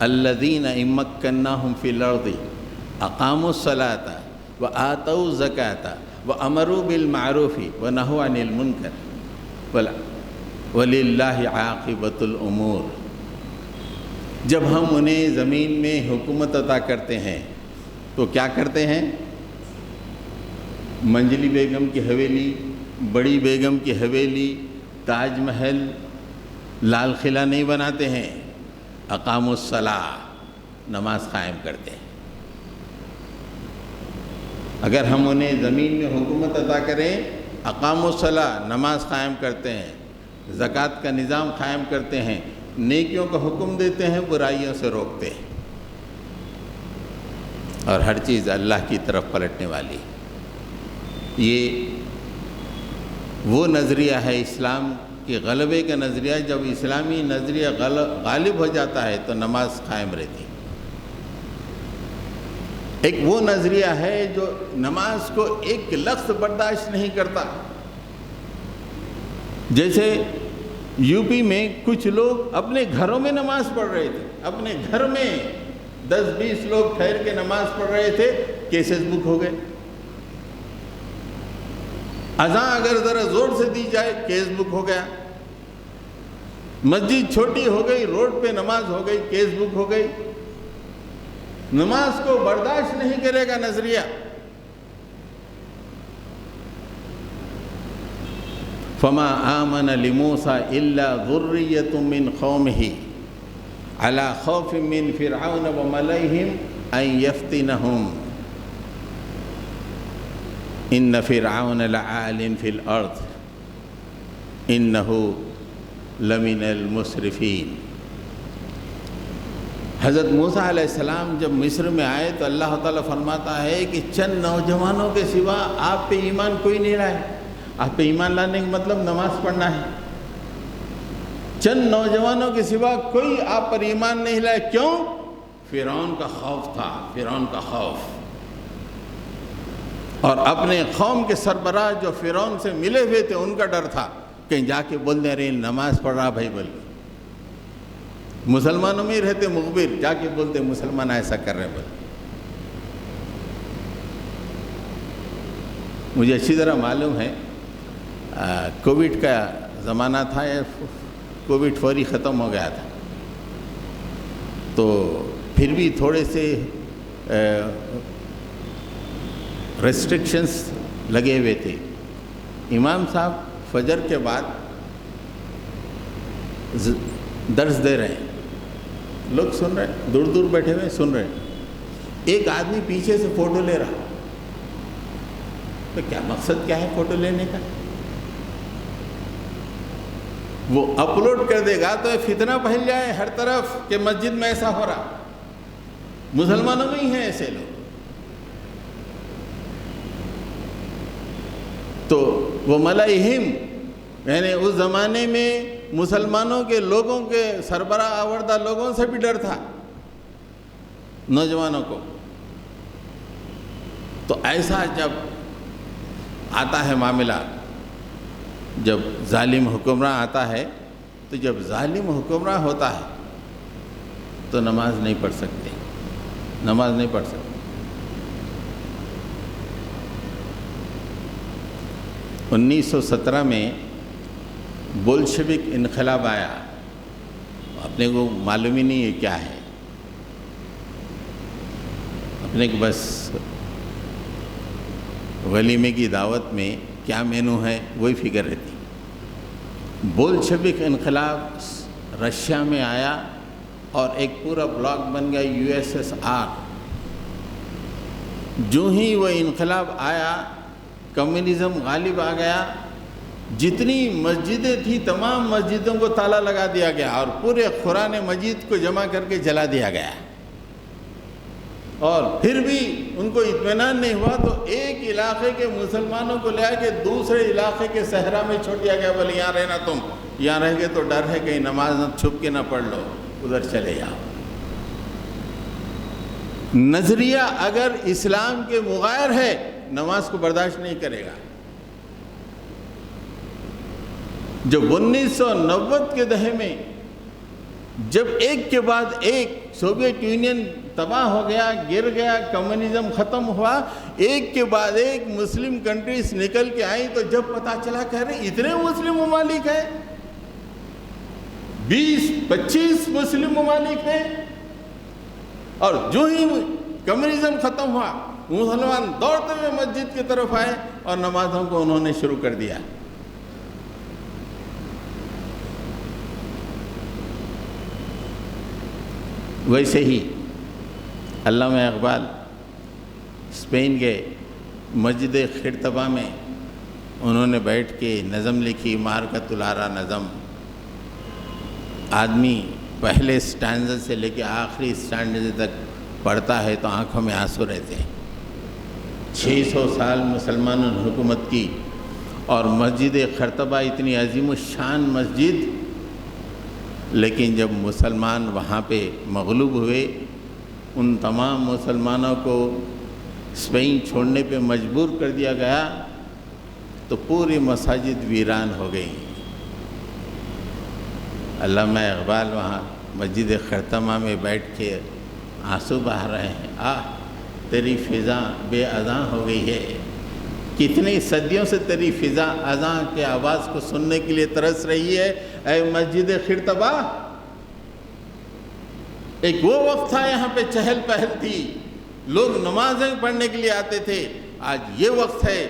الذین ان مکناہم فی الارض اقاموا الصلاۃ وآتوا الزکاۃ وامروا بالمعروف ونہوا عن المنکر وللہ عاقبۃ الامور۔ جب ہم انہیں زمین میں حکومت عطا کرتے ہیں تو کیا کرتے ہیں؟ منجلی بیگم کی حویلی، بڑی بیگم کی حویلی، تاج محل، لال قلعہ نہیں بناتے ہیں، اقاموا الصلاۃ، نماز قائم کرتے ہیں۔ اگر ہم انہیں زمین میں حکومت عطا کریں، اقاموا الصلاۃ، نماز قائم کرتے ہیں، زکوٰۃ کا نظام قائم کرتے ہیں، نیکیوں کا حکم دیتے ہیں، برائیوں سے روکتے ہیں، اور ہر چیز اللہ کی طرف پلٹنے والی۔ یہ وہ نظریہ ہے اسلام کے غلبے کا نظریہ۔ جب اسلامی نظریہ غالب ہو جاتا ہے تو نماز قائم رہتی۔ ایک وہ نظریہ ہے جو نماز کو ایک لفظ برداشت نہیں کرتا۔ جیسے یو پی میں کچھ لوگ اپنے گھروں میں نماز پڑھ رہے تھے، اپنے گھر میں 10-20 لوگ ٹھہر کے نماز پڑھ رہے تھے، کیسز بک ہو گئے۔ اذان اگر ذرا زور سے دی جائے کیس بک ہو گیا۔ مسجد چھوٹی ہو گئی، روڈ پہ نماز ہو گئی، کیس بک ہو گئی۔ نماز کو برداشت نہیں کرے گا نظریہ۔ فما آمن لموسیٰ الا ذریۃ من قومہ علی خوف من فرعون وملئہم ان یفتنہم ان فرعون لعال فی الارض انہ لمن المسرفین۔ حضرت موسیٰ علیہ السلام جب مصر میں آئے تو اللہ تعالیٰ فرماتا ہے کہ چند نوجوانوں کے سوا آپ پہ ایمان کوئی نہیں لائے۔ آپ پہ ایمان لانے کا مطلب نماز پڑھنا ہے۔ چند نوجوانوں کے سوا کوئی آپ پر ایمان نہیں لائے۔ کیوں؟ فرعون کا خوف تھا، فرعون کا خوف۔ اور اپنے قوم کے سربراہ جو فرعون سے ملے ہوئے تھے ان کا ڈر تھا، کہیں جا کے بول دیں رہے نماز پڑھ رہا بھائی بول۔ مسلمانوں میں ہی رہتے مخبر، جا کے بولتے مسلمان ایسا کر رہے بول۔ مجھے اچھی طرح معلوم ہے کووڈ کا زمانہ تھا، کووڈ فوری ختم ہو گیا تھا، تو پھر بھی تھوڑے سے ریسٹرکشنز لگے ہوئے تھے۔ امام صاحب فجر کے بعد درس دے رہے ہیں، لوگ سن رہے ہیں، دور دور بیٹھے ہوئے سن رہے ہیں۔ ایک آدمی پیچھے سے فوٹو لے رہا، تو کیا مقصد کیا ہے فوٹو لینے کا؟ وہ اپلوڈ کر دے گا تو فتنہ پھیل جائے ہر طرف کہ مسجد میں ایسا ہو رہا۔ مسلمانوں میں ہی ہیں ایسے لوگ۔ تو وہ ملئہم، یعنی اس زمانے میں مسلمانوں کے لوگوں کے سربراہ آوردہ لوگوں سے بھی ڈر تھا، نوجوانوں کو۔ تو ایسا جب آتا ہے معاملہ، جب ظالم حکمراں آتا ہے، تو جب ظالم حکمراں ہوتا ہے تو نماز نہیں پڑھ سکتے، نماز نہیں پڑھ سکتے۔ 1917 میں بولشوک انقلاب آیا، اپنے کو معلوم ہی نہیں ہے کیا ہے، اپنے کو بس ولیمے کی دعوت میں کیا مینو ہے وہی فکر رہتی۔ بولشوک انقلاب رشیا میں آیا اور ایک پورا بلاک بن گیا USSR۔ جو ہی وہ انقلاب آیا، کمیونزم غالب آ گیا، جتنی مسجدیں تھیں تمام مسجدوں کو تالا لگا دیا گیا اور پورے قرآن مجید کو جمع کر کے جلا دیا گیا۔ اور پھر بھی ان کو اطمینان نہیں ہوا تو ایک علاقے کے مسلمانوں کو لے آ کے دوسرے علاقے کے صحرا میں چھوڑ دیا گیا، بولے یہاں رہنا، تم یہاں رہ گئے تو ڈر ہے کہیں نماز نہ چھپ کے نہ پڑھ لو، ادھر چلے جاؤ۔ نظریہ اگر اسلام کے مغایر ہے نماز کو برداشت نہیں کرے گا۔ جب 1990 کے دہے میں جب ایک کے بعد ایک سوویت یونین تباہ ہو گیا، گر گیا، کمیونزم ختم ہوا، ایک کے بعد ایک مسلم کنٹریز نکل کے آئیں، تو جب پتہ چلا کہہ رہے اتنے مسلم ممالک ہیں، 20-25 مسلم ممالک ہیں، اور جو ہی کمیونزم ختم ہوا مسلمان دوڑتے ہوئے مسجد کی طرف آئے اور نمازوں کو انہوں نے شروع کر دیا۔ ویسے ہی علامہ اقبال اسپین کے مسجد خرطبہ میں انہوں نے بیٹھ کے نظم لکھی، مارکۃ الارا نظم۔ آدمی پہلے سٹانزے سے لے کے آخری سٹانزے تک پڑھتا ہے تو آنکھوں میں آنسو رہتے ہیں۔ 600 سال مسلمانوں نے حکومت کی، اور مسجد خرطبہ اتنی عظیم الشان مسجد، لیکن جب مسلمان وہاں پہ مغلوب ہوئے، ان تمام مسلمانوں کو اسپین چھوڑنے پہ مجبور کر دیا گیا، تو پوری مساجد ویران ہو گئی۔ علامہ اقبال وہاں مسجد خرطبہ میں بیٹھ کے آنسو بہا رہے ہیں، تیری فضا بے اذاں ہو گئی ہے، کتنی صدیوں سے تیری فضا اذاں کے آواز کو سننے کے لیے ترس رہی ہے، اے مسجد خرطبہ۔ ایک وہ وقت تھا یہاں پہ چہل پہل تھی، لوگ نمازیں پڑھنے کے لیے آتے تھے، آج یہ وقت ہے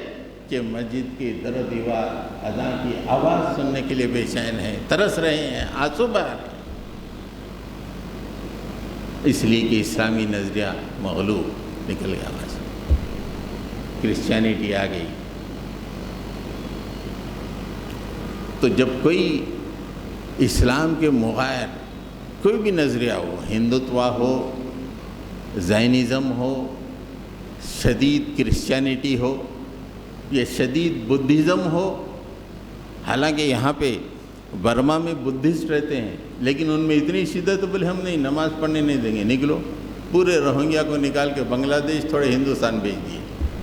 کہ مسجد کی در و دیوار اذاں کی آواز سننے کے لیے بے چین ہیں، ترس رہے ہیں، آنسو بہا رہے ہیں، اس لیے کہ اسلامی نظریہ مغلوب نکل گیا، بس کرسچینٹی آ گئی۔ تو جب کوئی اسلام کے مغایر کوئی بھی نظریہ ہو، ہندوتوا ہو، زائنزم ہو، شدید کرسچینٹی ہو یا شدید بدھزم ہو، حالانکہ یہاں پہ برما میں بدھسٹ رہتے ہیں لیکن ان میں اتنی شدت، بولے ہم نہیں نماز پڑھنے نہیں دیں گے، نکلو، پورے روہنگیا کو نکال کے بنگلہ دیش تھوڑے ہندوستان بھیج دیے،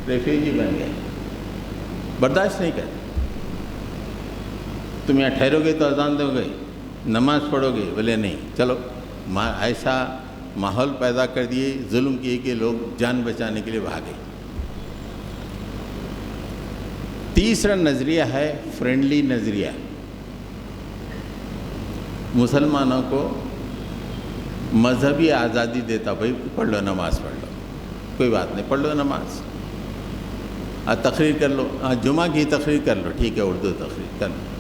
ریفیوجی بن گئے، برداشت نہیں کرتے۔ تم یہاں ٹھہرو گے تو اذان دو گے، نماز پڑھو گے، بولے نہیں، چلو ایسا ماحول پیدا کر دیے، ظلم کیے کہ لوگ جان بچانے کے لیے بھاگے۔ تیسرا نظریہ ہے فرینڈلی نظریہ، مسلمانوں کو مذہبی آزادی دیتا، بھائی پڑھ لو، نماز پڑھ لو، کوئی بات نہیں، پڑھ لو نماز، تقریر کر لو، جمعہ کی تقریر کر لو، ٹھیک ہے، اردو تقریر کر لو،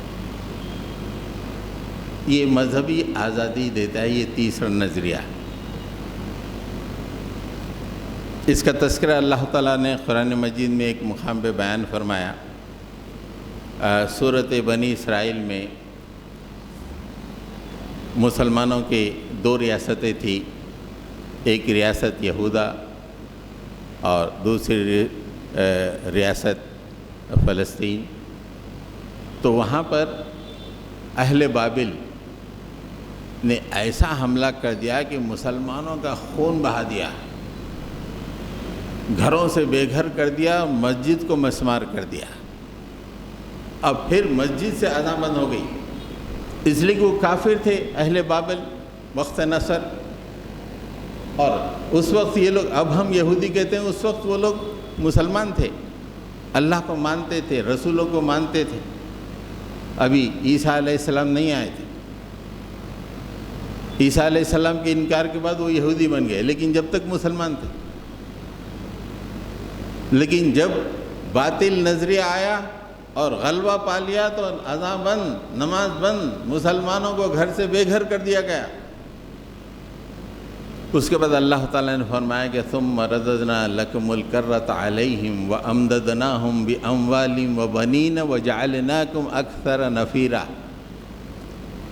یہ مذہبی آزادی دیتا ہے۔ یہ تیسرا نظریہ، اس کا تذکرہ اللہ تعالیٰ نے قرآن مجید میں ایک مقام پہ بیان فرمایا۔ سورۃ بنی اسرائیل میں مسلمانوں کے 2 ریاستیں تھیں، ایک ریاست یہودا اور دوسری ریاست فلسطین۔ تو وہاں پر اہل بابل نے ایسا حملہ کر دیا کہ مسلمانوں کا خون بہا دیا، گھروں سے بے گھر کر دیا، مسجد کو مسمار کر دیا۔ اب پھر مسجد سے اذان بند ہو گئی، اس لیے کہ وہ کافر تھے اہل بابل وقت نصر، اور اس وقت یہ لوگ، اب ہم یہودی کہتے ہیں، اس وقت وہ لوگ مسلمان تھے، اللہ کو مانتے تھے، رسولوں کو مانتے تھے، ابھی عیسیٰ علیہ السلام نہیں آئے تھے۔ عیسیٰ علیہ السلام کے انکار کے بعد وہ یہودی بن گئے، لیکن جب تک مسلمان تھے۔ لیکن جب باطل نظریہ آیا اور غلبہ پا لیا تو اذان بند، نماز بند، مسلمانوں کو گھر سے بے گھر کر دیا گیا۔ اس کے بعد اللہ تعالیٰ نے فرمایا کہ ثم رددنا لکم الکرۃ علیہم وامددناہم باموال وبنین وجعلناکم اکثر نفیرا۔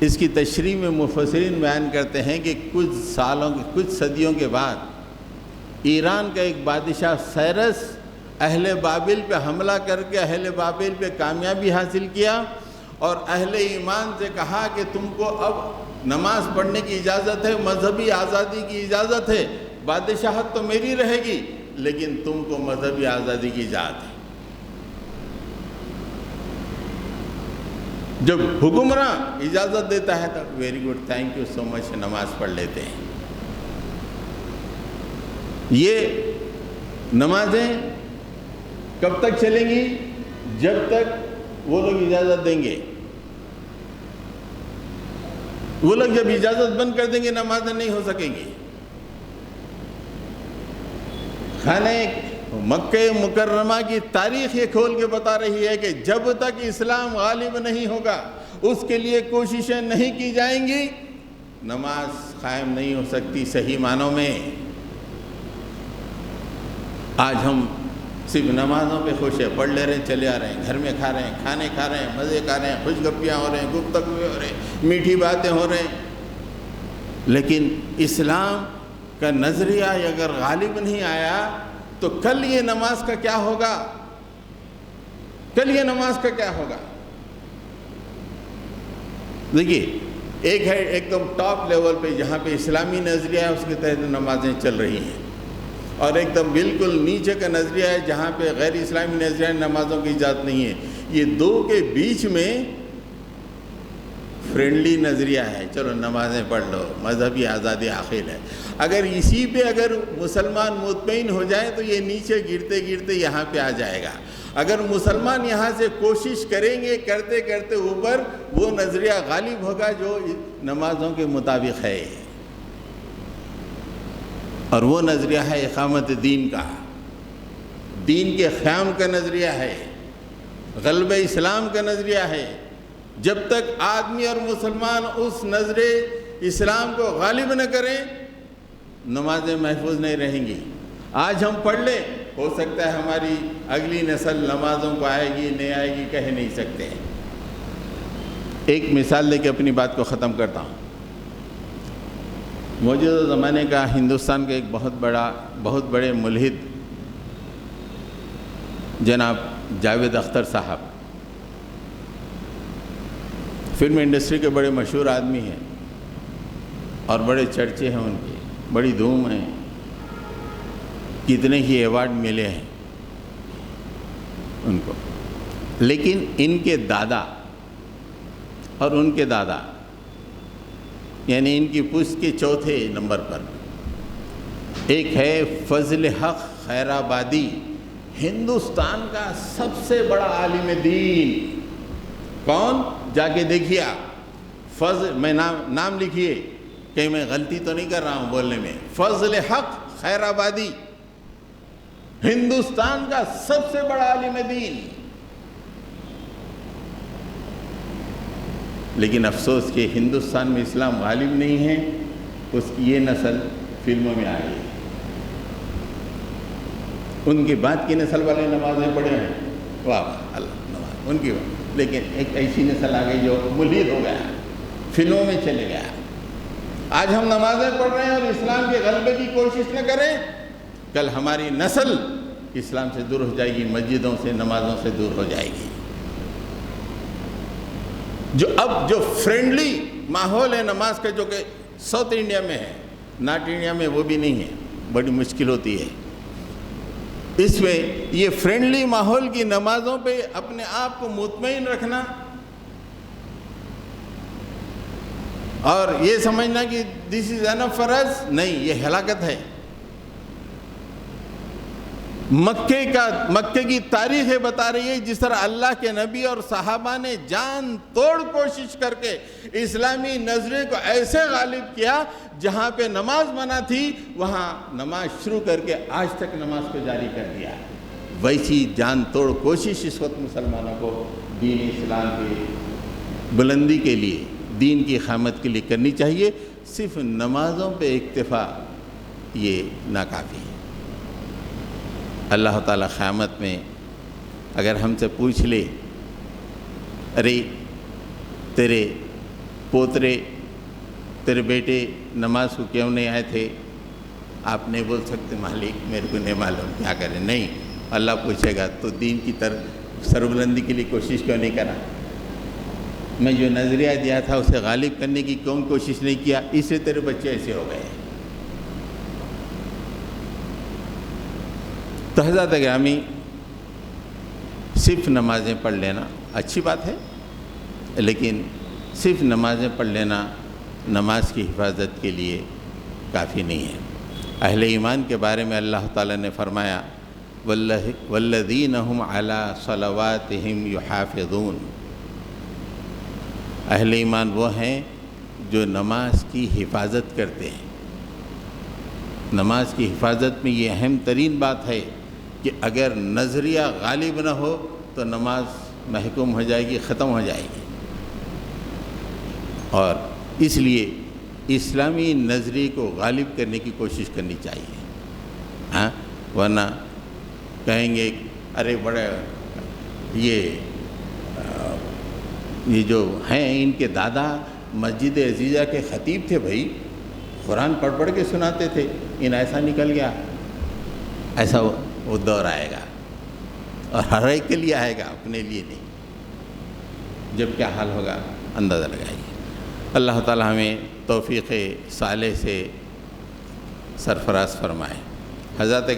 اس کی تشریح میں مفسرین بیان کرتے ہیں کہ کچھ صدیوں کے بعد ایران کا ایک بادشاہ سائرس اہل بابل پہ حملہ کر کے اہل بابل پہ کامیابی حاصل کیا اور اہل ایمان سے کہا کہ تم کو اب نماز پڑھنے کی اجازت ہے، مذہبی آزادی کی اجازت ہے، بادشاہت تو میری رہے گی لیکن تم کو مذہبی آزادی کی اجازت ہے۔ جب حکمراں اجازت دیتا ہے تو very good, thank you so much, نماز پڑھ لیتے ہیں۔ یہ نمازیں کب تک چلیں گی؟ جب تک وہ لوگ اجازت دیں گے۔ وہ لوگ جب اجازت بند کر دیں گے نمازیں نہیں ہو سکیں گی۔ خانہ مکہ مکرمہ کی تاریخ یہ کھول کے بتا رہی ہے کہ جب تک اسلام غالب نہیں ہوگا، اس کے لیے کوششیں نہیں کی جائیں گی، نماز قائم نہیں ہو سکتی صحیح معنوں میں۔ آج ہم صرف نمازوں پہ خوش ہیں، پڑھ لے رہے ہیں، چلے آ رہے ہیں، گھر میں کھا رہے ہیں، کھانے کھا رہے ہیں، مزے کھا رہے ہیں، خوش گپیاں ہو رہے ہیں، گفتگو ہو رہے ہیں، میٹھی باتیں ہو رہے ہیں، لیکن اسلام کا نظریہ اگر غالب نہیں آیا تو کل یہ نماز کا کیا ہوگا؟ کل یہ نماز کا کیا ہوگا؟ دیکھیے، ایک ہے ایک دم ٹاپ لیول پہ جہاں پہ اسلامی نظریہ ہے اس کے تحت نمازیں چل رہی ہیں، اور ایک دم بالکل نیچے کا نظریہ ہے جہاں پہ غیر اسلامی نظریہ نمازوں کی اجازت نہیں ہے۔ یہ دو کے بیچ میں فرینڈلی نظریہ ہے، چلو نمازیں پڑھ لو، مذہبی آزادی آخر ہے۔ اگر اسی پہ اگر مسلمان مطمئن ہو جائے تو یہ نیچے گرتے گرتے یہاں پہ آ جائے گا۔ اگر مسلمان یہاں سے کوشش کریں گے کرتے کرتے اوپر، وہ نظریہ غالب ہوگا جو نمازوں کے مطابق ہے، اور وہ نظریہ ہے اقامت دین کا، دین کے قیام کا نظریہ ہے، غلبہ اسلام کا نظریہ ہے۔ جب تک آدمی اور مسلمان اس نظر اسلام کو غالب نہ کریں، نمازیں محفوظ نہیں رہیں گی۔ آج ہم پڑھ لیں، ہو سکتا ہے ہماری اگلی نسل نمازوں کو آئے گی نہیں آئے گی کہہ نہیں سکتے ہیں۔ ایک مثال دے کے اپنی بات کو ختم کرتا ہوں۔ موجودہ زمانے کا ہندوستان کا ایک بہت بڑے ملحد جناب جاوید اختر صاحب، فلم انڈسٹری کے بڑے مشہور آدمی ہیں اور بڑے چرچے ہیں، ان کی بڑی دھوم ہے، کتنے ہی ایوارڈ ملے ہیں ان کو، لیکن ان کے دادا اور ان کے دادا یعنی ان کی پشت کے چوتھے نمبر پر ایک ہے فضل حق خیرآبادی، ہندوستان کا سب سے بڑا عالم دین۔ کون؟ جا کے دیکھیے آپ، فضل، میں نام لکھیے کہ میں غلطی تو نہیں کر رہا ہوں بولنے میں، فضل حق خیرآبادی، ہندوستان کا سب سے بڑا عالم دین۔ لیکن افسوس کہ ہندوستان میں اسلام غالب نہیں ہے، اس کی یہ نسل فلموں میں آ گئی۔ ان کے بعد کی نسل والے نمازیں پڑھے ہیں، واہ واہ اللہ، نماز ان کی، لیکن ایک ایسی نسل آ گئی جو ملحد ہو گیا، فلموں میں چلے گیا۔ آج ہم نمازیں پڑھ رہے ہیں اور اسلام کے غلبے کی کوشش نہ کریں، کل ہماری نسل اسلام سے دور ہو جائے گی، مسجدوں سے نمازوں سے دور ہو جائے گی۔ جو فرینڈلی ماحول ہے نماز کا، جو کہ ساؤتھ انڈیا میں ہے، نارتھ انڈیا میں وہ بھی نہیں ہے، بڑی مشکل ہوتی ہے۔ اس میں یہ فرینڈلی ماحول کی نمازوں پہ اپنے آپ کو مطمئن رکھنا اور یہ سمجھنا کہ دس از انف فار اس، نہیں، یہ ہلاکت ہے۔ مکے کی تاریخ بتا رہی ہے جس طرح اللہ کے نبی اور صحابہ نے جان توڑ کوشش کر کے اسلامی نظریے کو ایسے غالب کیا، جہاں پہ نماز منع تھی وہاں نماز شروع کر کے آج تک نماز کو جاری کر دیا۔ ویسی جان توڑ کوشش اس وقت مسلمانوں کو دین اسلام کی بلندی کے لیے، دین کی اقامت کے لیے کرنی چاہیے۔ صرف نمازوں پہ اکتفا یہ ناکافی ہے۔ اللہ تعالیٰ قیامت میں اگر ہم سے پوچھ لے، ارے تیرے پوترے، تیرے بیٹے نماز کو کیوں نہیں آئے تھے، آپ نہیں بول سکتے مالک میرے کو نہیں معلوم کیا کریں، نہیں، اللہ پوچھے گا تو دین کی طرف سربلندی کے لیے کوشش کیوں نہیں کرا؟ میں جو نظریہ دیا تھا اسے غالب کرنے کی کیوں کوشش نہیں کیا؟ اس سے تیرے بچے ایسے ہو گئے۔ تو حضرات گرامی، صرف نمازیں پڑھ لینا اچھی بات ہے، لیکن صرف نمازیں پڑھ لینا نماز کی حفاظت کے لیے کافی نہیں ہے۔ اہل ایمان کے بارے میں اللہ تعالیٰ نے فرمایا والذین هم علی صلواتہم یحافظون، اہل ایمان وہ ہیں جو نماز کی حفاظت کرتے ہیں۔ نماز کی حفاظت میں یہ اہم ترین بات ہے کہ اگر نظریہ غالب نہ ہو تو نماز محکوم ہو جائے گی، ختم ہو جائے گی۔ اور اس لیے اسلامی نظریے کو غالب کرنے کی کوشش کرنی چاہیے، ہاں، ورنہ کہیں گے ارے بڑے یہ جو ہیں ان کے دادا مسجد عزیزہ کے خطیب تھے، بھائی قرآن پڑھ پڑھ کے سناتے تھے، ان ایسا نکل گیا۔ ایسا وہ دور آئے گا، اور ہر ایک کے لیے آئے گا، اپنے لیے نہیں۔ جب کیا حال ہوگا اندازہ لگائیے۔ اللہ تعالی ہمیں توفیق صالح سے سرفراز فرمائے۔ حضرات